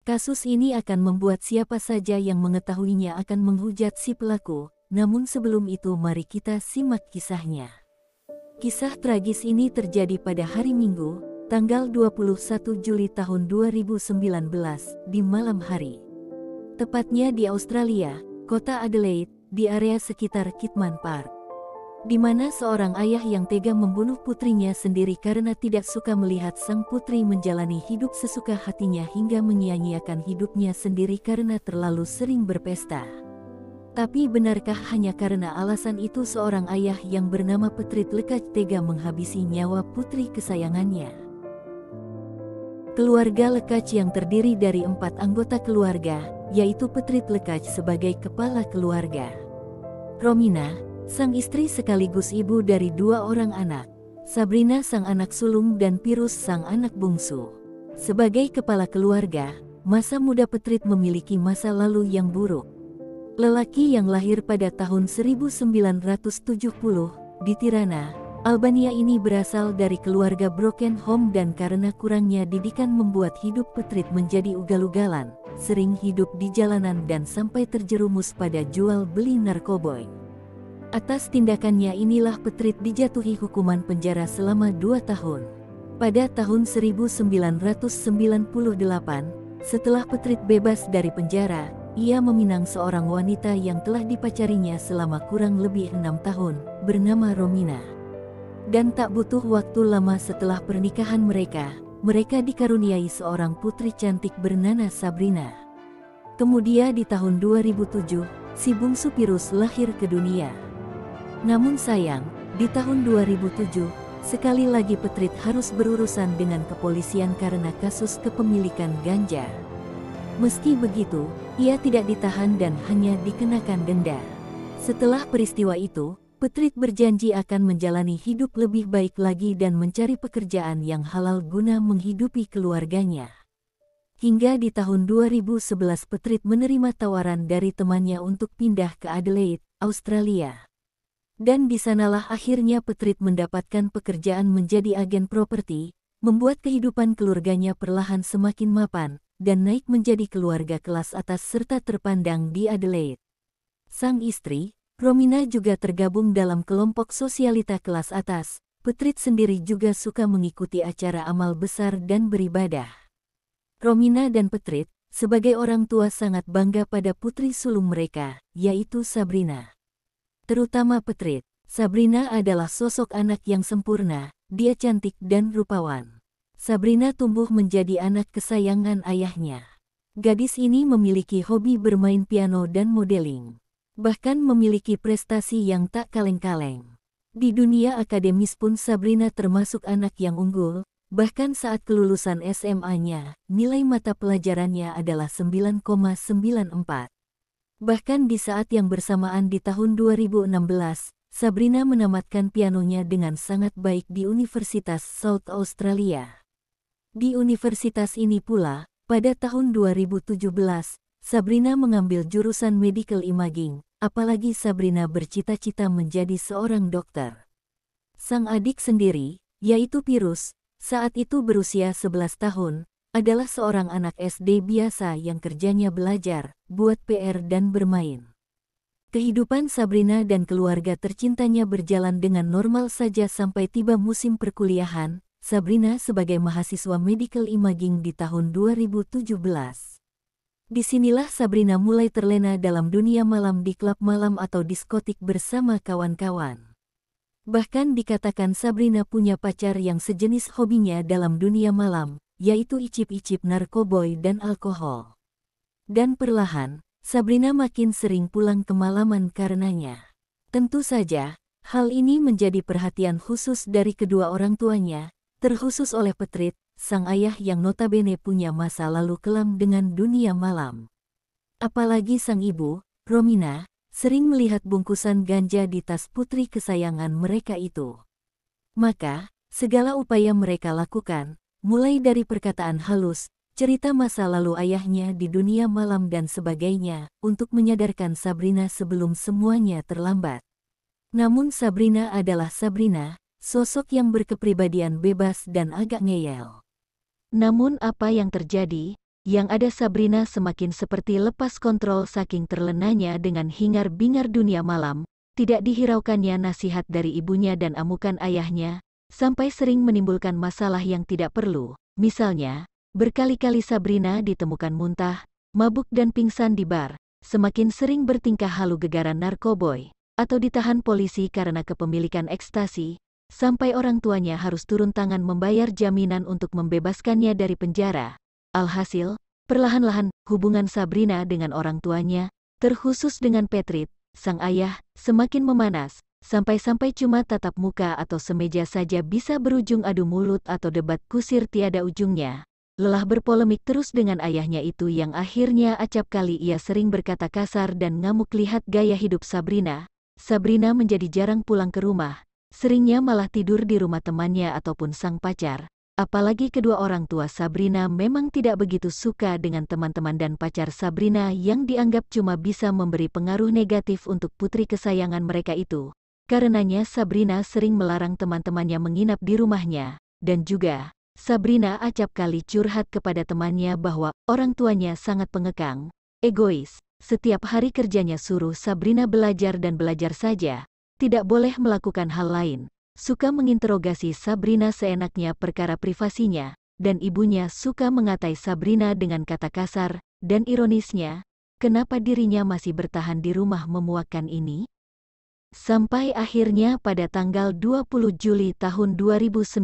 Kasus ini akan membuat siapa saja yang mengetahuinya akan menghujat si pelaku, namun sebelum itu mari kita simak kisahnya. Kisah tragis ini terjadi pada hari Minggu, tanggal 21 Juli tahun 2019, di malam hari. Tepatnya di Australia, kota Adelaide, di area sekitar Kidman Park, di mana seorang ayah yang tega membunuh putrinya sendiri karena tidak suka melihat sang putri menjalani hidup sesuka hatinya hingga menyia-nyiakan hidupnya sendiri karena terlalu sering berpesta. Tapi benarkah hanya karena alasan itu seorang ayah yang bernama Petrit Lekaj tega menghabisi nyawa putri kesayangannya? Keluarga Lekaj yang terdiri dari 4 anggota keluarga, yaitu Petrit Lekaj sebagai kepala keluarga, Romina, sang istri sekaligus ibu dari 2 orang anak, Sabrina sang anak sulung dan Pirus sang anak bungsu. Sebagai kepala keluarga, masa muda Petrit memiliki masa lalu yang buruk. Lelaki yang lahir pada tahun 1970 di Tirana, Albania ini berasal dari keluarga broken home dan karena kurangnya didikan membuat hidup Petrit menjadi ugal-ugalan, sering hidup di jalanan dan sampai terjerumus pada jual beli narkoba. Atas tindakannya inilah Petrit dijatuhi hukuman penjara selama 2 tahun. Pada tahun 1998, setelah Petrit bebas dari penjara, ia meminang seorang wanita yang telah dipacarinya selama kurang lebih 6 tahun, bernama Romina. Dan tak butuh waktu lama setelah pernikahan mereka dikaruniai seorang putri cantik bernama Sabrina. Kemudian di tahun 2007, si bungsu Pirus lahir ke dunia. Namun sayang, di tahun 2007, sekali lagi Petrit harus berurusan dengan kepolisian karena kasus kepemilikan ganja. Meski begitu, ia tidak ditahan dan hanya dikenakan denda. Setelah peristiwa itu, Petrit berjanji akan menjalani hidup lebih baik lagi dan mencari pekerjaan yang halal guna menghidupi keluarganya. Hingga di tahun 2011 Petrit menerima tawaran dari temannya untuk pindah ke Adelaide, Australia. Dan di sanalah akhirnya Petrit mendapatkan pekerjaan menjadi agen properti, membuat kehidupan keluarganya perlahan semakin mapan, dan naik menjadi keluarga kelas atas serta terpandang di Adelaide. Sang istri, Romina juga tergabung dalam kelompok sosialita kelas atas. Petrit sendiri juga suka mengikuti acara amal besar dan beribadah. Romina dan Petrit, sebagai orang tua sangat bangga pada putri sulung mereka, yaitu Sabrina. Terutama Petrit, Sabrina adalah sosok anak yang sempurna, dia cantik dan rupawan. Sabrina tumbuh menjadi anak kesayangan ayahnya. Gadis ini memiliki hobi bermain piano dan modeling. Bahkan memiliki prestasi yang tak kaleng-kaleng. Di dunia akademis pun Sabrina termasuk anak yang unggul, bahkan saat kelulusan SMA-nya, nilai mata pelajarannya adalah 9,94. Bahkan di saat yang bersamaan di tahun 2016, Sabrina menamatkan pianonya dengan sangat baik di Universitas South Australia. Di universitas ini pula, pada tahun 2017, Sabrina mengambil jurusan Medical Imaging, apalagi Sabrina bercita-cita menjadi seorang dokter. Sang adik sendiri, yaitu Pirus, saat itu berusia 11 tahun, adalah seorang anak SD biasa yang kerjanya belajar, buat PR dan bermain. Kehidupan Sabrina dan keluarga tercintanya berjalan dengan normal saja sampai tiba musim perkuliahan. Sabrina sebagai mahasiswa Medical Imaging di tahun 2017. Disinilah Sabrina mulai terlena dalam dunia malam di klub malam atau diskotik bersama kawan-kawan. Bahkan dikatakan Sabrina punya pacar yang sejenis hobinya dalam dunia malam, yaitu icip-icip narkoboy dan alkohol. Dan perlahan, Sabrina makin sering pulang ke malaman karenanya. Tentu saja, hal ini menjadi perhatian khusus dari kedua orang tuanya, terkhusus oleh Petrit, sang ayah yang notabene punya masa lalu kelam dengan dunia malam. Apalagi sang ibu, Romina, sering melihat bungkusan ganja di tas putri kesayangan mereka itu. Maka, segala upaya mereka lakukan, mulai dari perkataan halus, cerita masa lalu ayahnya di dunia malam dan sebagainya, untuk menyadarkan Sabrina sebelum semuanya terlambat. Namun Sabrina adalah Sabrina, sosok yang berkepribadian bebas dan agak ngeyel. Namun apa yang terjadi? Yang ada Sabrina semakin seperti lepas kontrol saking terlenanya dengan hingar-bingar dunia malam, tidak dihiraukannya nasihat dari ibunya dan amukan ayahnya, sampai sering menimbulkan masalah yang tidak perlu. Misalnya, berkali-kali Sabrina ditemukan muntah, mabuk dan pingsan di bar, semakin sering bertingkah halu gegaran narkoboy, atau ditahan polisi karena kepemilikan ekstasi, sampai orang tuanya harus turun tangan membayar jaminan untuk membebaskannya dari penjara. Alhasil, perlahan-lahan, hubungan Sabrina dengan orang tuanya, terkhusus dengan Petrit, sang ayah, semakin memanas, sampai-sampai cuma tatap muka atau semeja saja bisa berujung adu mulut atau debat kusir tiada ujungnya. Lelah berpolemik terus dengan ayahnya itu yang akhirnya acap kali ia sering berkata kasar dan ngamuk lihat gaya hidup Sabrina. Sabrina menjadi jarang pulang ke rumah, seringnya malah tidur di rumah temannya ataupun sang pacar. Apalagi kedua orang tua Sabrina memang tidak begitu suka dengan teman-teman dan pacar Sabrina yang dianggap cuma bisa memberi pengaruh negatif untuk putri kesayangan mereka itu. Karenanya Sabrina sering melarang teman-temannya menginap di rumahnya, dan juga Sabrina acap kali curhat kepada temannya bahwa orang tuanya sangat pengekang, egois. Setiap hari kerjanya suruh Sabrina belajar dan belajar saja, tidak boleh melakukan hal lain. Suka menginterogasi Sabrina seenaknya perkara privasinya, dan ibunya suka mengatai Sabrina dengan kata kasar, dan ironisnya, kenapa dirinya masih bertahan di rumah memuakkan ini? Sampai akhirnya pada tanggal 20 Juli tahun 2019,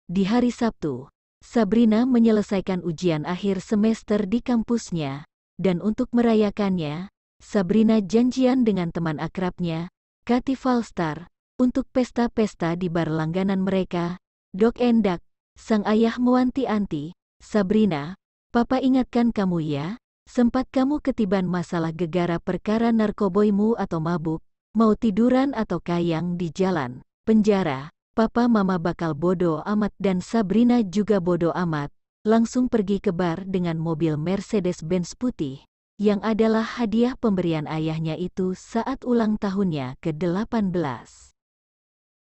di hari Sabtu, Sabrina menyelesaikan ujian akhir semester di kampusnya, dan untuk merayakannya, Sabrina janjian dengan teman akrabnya, Katy Falstar, untuk pesta-pesta di bar langganan mereka. Dok and Duck, sang ayah mewanti-anti, Sabrina, papa ingatkan kamu ya, sempat kamu ketiban masalah gegara perkara narkoboymu atau mabuk, mau tiduran atau kayang di jalan, penjara, papa mama bakal bodo amat dan Sabrina juga bodo amat, langsung pergi ke bar dengan mobil Mercedes-Benz putih, yang adalah hadiah pemberian ayahnya itu saat ulang tahunnya ke-18.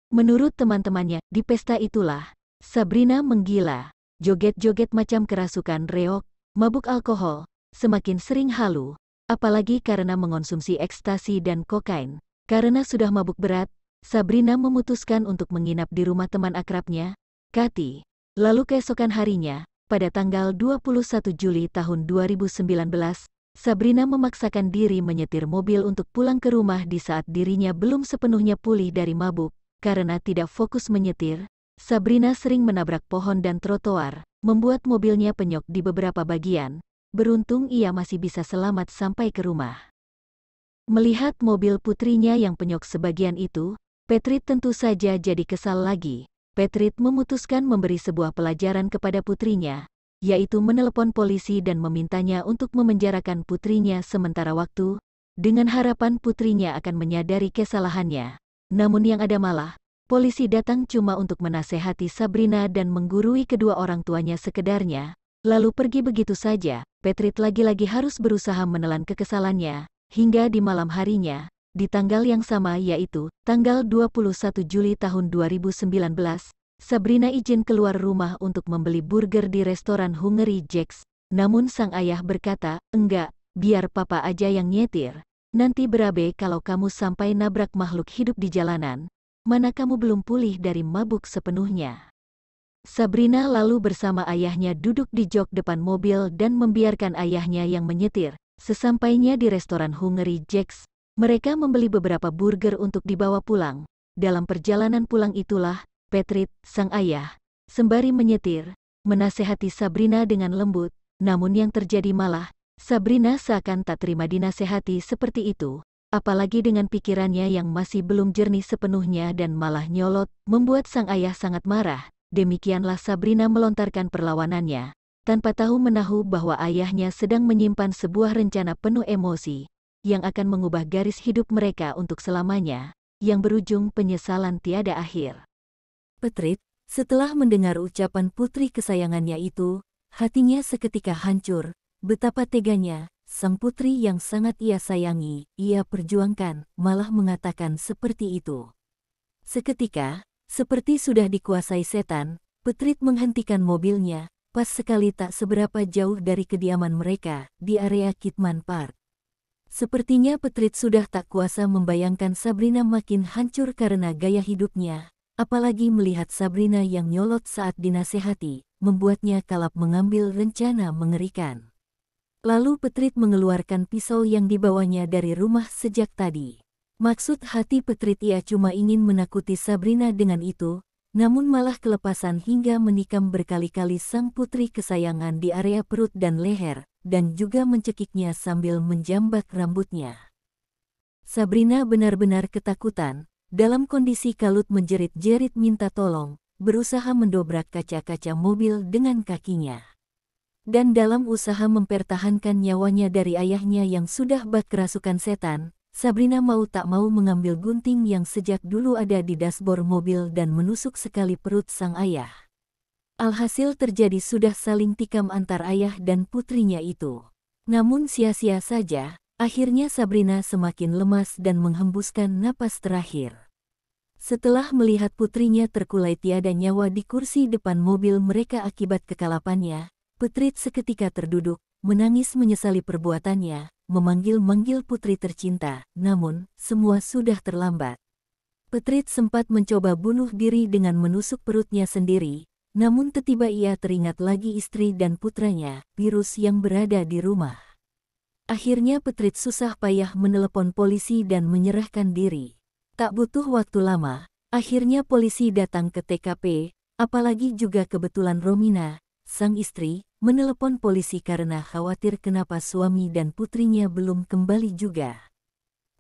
Menurut teman-temannya, di pesta itulah, Sabrina menggila, joget-joget macam kerasukan reok, mabuk alkohol, semakin sering halu, apalagi karena mengonsumsi ekstasi dan kokain. Karena sudah mabuk berat, Sabrina memutuskan untuk menginap di rumah teman akrabnya, Katy. Lalu keesokan harinya, pada tanggal 21 Juli tahun 2019, Sabrina memaksakan diri menyetir mobil untuk pulang ke rumah di saat dirinya belum sepenuhnya pulih dari mabuk. Karena tidak fokus menyetir, Sabrina sering menabrak pohon dan trotoar, membuat mobilnya penyok di beberapa bagian. Beruntung ia masih bisa selamat sampai ke rumah. Melihat mobil putrinya yang penyok sebagian itu, Petrit tentu saja jadi kesal lagi. Petrit memutuskan memberi sebuah pelajaran kepada putrinya, yaitu menelepon polisi dan memintanya untuk memenjarakan putrinya sementara waktu, dengan harapan putrinya akan menyadari kesalahannya. Namun yang ada malah, polisi datang cuma untuk menasehati Sabrina dan menggurui kedua orang tuanya sekedarnya, lalu pergi begitu saja. Petrit lagi-lagi harus berusaha menelan kekesalannya, hingga di malam harinya, di tanggal yang sama yaitu, tanggal 21 Juli tahun 2019, Sabrina izin keluar rumah untuk membeli burger di restoran Hungry Jack's, namun sang ayah berkata, enggak, biar papa aja yang nyetir. Nanti berabe kalau kamu sampai nabrak makhluk hidup di jalanan, mana kamu belum pulih dari mabuk sepenuhnya. Sabrina lalu bersama ayahnya duduk di jok depan mobil dan membiarkan ayahnya yang menyetir. Sesampainya di restoran Hungry Jack's, mereka membeli beberapa burger untuk dibawa pulang. Dalam perjalanan pulang itulah, Petrit, sang ayah, sembari menyetir, menasehati Sabrina dengan lembut, namun yang terjadi malah, Sabrina seakan tak terima dinasehati seperti itu, apalagi dengan pikirannya yang masih belum jernih sepenuhnya dan malah nyolot, membuat sang ayah sangat marah. Demikianlah Sabrina melontarkan perlawanannya, tanpa tahu menahu bahwa ayahnya sedang menyimpan sebuah rencana penuh emosi, yang akan mengubah garis hidup mereka untuk selamanya, yang berujung penyesalan tiada akhir. Petrit, setelah mendengar ucapan putri kesayangannya itu, hatinya seketika hancur. Betapa teganya, sang putri yang sangat ia sayangi, ia perjuangkan, malah mengatakan seperti itu. Seketika, seperti sudah dikuasai setan, Petrit menghentikan mobilnya, pas sekali tak seberapa jauh dari kediaman mereka, di area Kidman Park. Sepertinya Petrit sudah tak kuasa membayangkan Sabrina makin hancur karena gaya hidupnya, apalagi melihat Sabrina yang nyolot saat dinasehati, membuatnya kalap mengambil rencana mengerikan. Lalu Petrit mengeluarkan pisau yang dibawanya dari rumah sejak tadi. Maksud hati Petrit ia cuma ingin menakuti Sabrina dengan itu, namun malah kelepasan hingga menikam berkali-kali sang putri kesayangan di area perut dan leher, dan juga mencekiknya sambil menjambak rambutnya. Sabrina benar-benar ketakutan, dalam kondisi kalut menjerit-jerit minta tolong, berusaha mendobrak kaca-kaca mobil dengan kakinya. Dan dalam usaha mempertahankan nyawanya dari ayahnya yang sudah bak kerasukan setan, Sabrina mau tak mau mengambil gunting yang sejak dulu ada di dashboard mobil dan menusuk sekali perut sang ayah. Alhasil terjadi sudah saling tikam antar ayah dan putrinya itu. Namun sia-sia saja, akhirnya Sabrina semakin lemas dan menghembuskan napas terakhir. Setelah melihat putrinya terkulai tiada nyawa di kursi depan mobil mereka akibat kekalapannya, Petrit seketika terduduk, menangis menyesali perbuatannya, memanggil-manggil putri tercinta, namun semua sudah terlambat. Petrit sempat mencoba bunuh diri dengan menusuk perutnya sendiri, namun tiba-tiba ia teringat lagi istri dan putranya, Pirus yang berada di rumah. Akhirnya Petrit susah payah menelepon polisi dan menyerahkan diri. Tak butuh waktu lama, akhirnya polisi datang ke TKP, apalagi juga kebetulan Romina, sang istri, menelepon polisi karena khawatir kenapa suami dan putrinya belum kembali juga.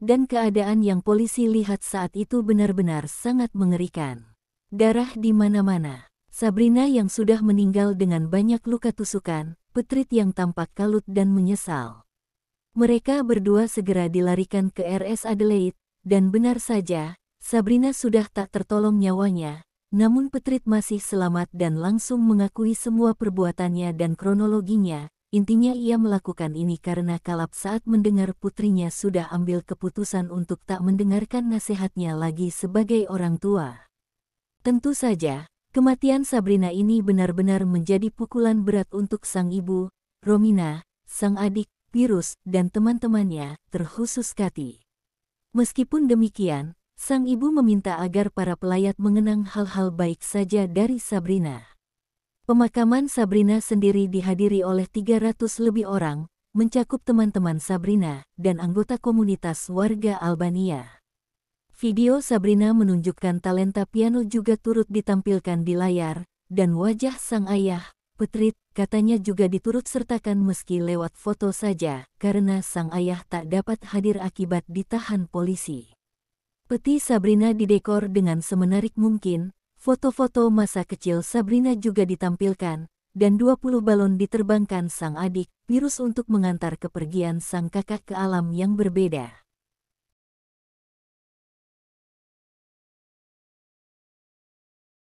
Dan keadaan yang polisi lihat saat itu benar-benar sangat mengerikan. Darah di mana-mana. Sabrina yang sudah meninggal dengan banyak luka tusukan, Petrit yang tampak kalut dan menyesal. Mereka berdua segera dilarikan ke RS Adelaide, dan benar saja, Sabrina sudah tak tertolong nyawanya. Namun Petrit masih selamat dan langsung mengakui semua perbuatannya dan kronologinya. Intinya ia melakukan ini karena kalap saat mendengar putrinya sudah ambil keputusan untuk tak mendengarkan nasihatnya lagi sebagai orang tua. Tentu saja, kematian Sabrina ini benar-benar menjadi pukulan berat untuk sang ibu, Romina, sang adik, Pirus, dan teman-temannya, terkhusus Kati. Meskipun demikian, sang ibu meminta agar para pelayat mengenang hal-hal baik saja dari Sabrina. Pemakaman Sabrina sendiri dihadiri oleh 300 lebih orang, mencakup teman-teman Sabrina dan anggota komunitas warga Albania. Video Sabrina menunjukkan talenta piano juga turut ditampilkan di layar, dan wajah sang ayah, Petrit, katanya juga diturut sertakan meski lewat foto saja, karena sang ayah tak dapat hadir akibat ditahan polisi. Peti Sabrina didekor dengan semenarik mungkin, foto-foto masa kecil Sabrina juga ditampilkan, dan 20 balon diterbangkan sang adik, Pirus untuk mengantar kepergian sang kakak ke alam yang berbeda.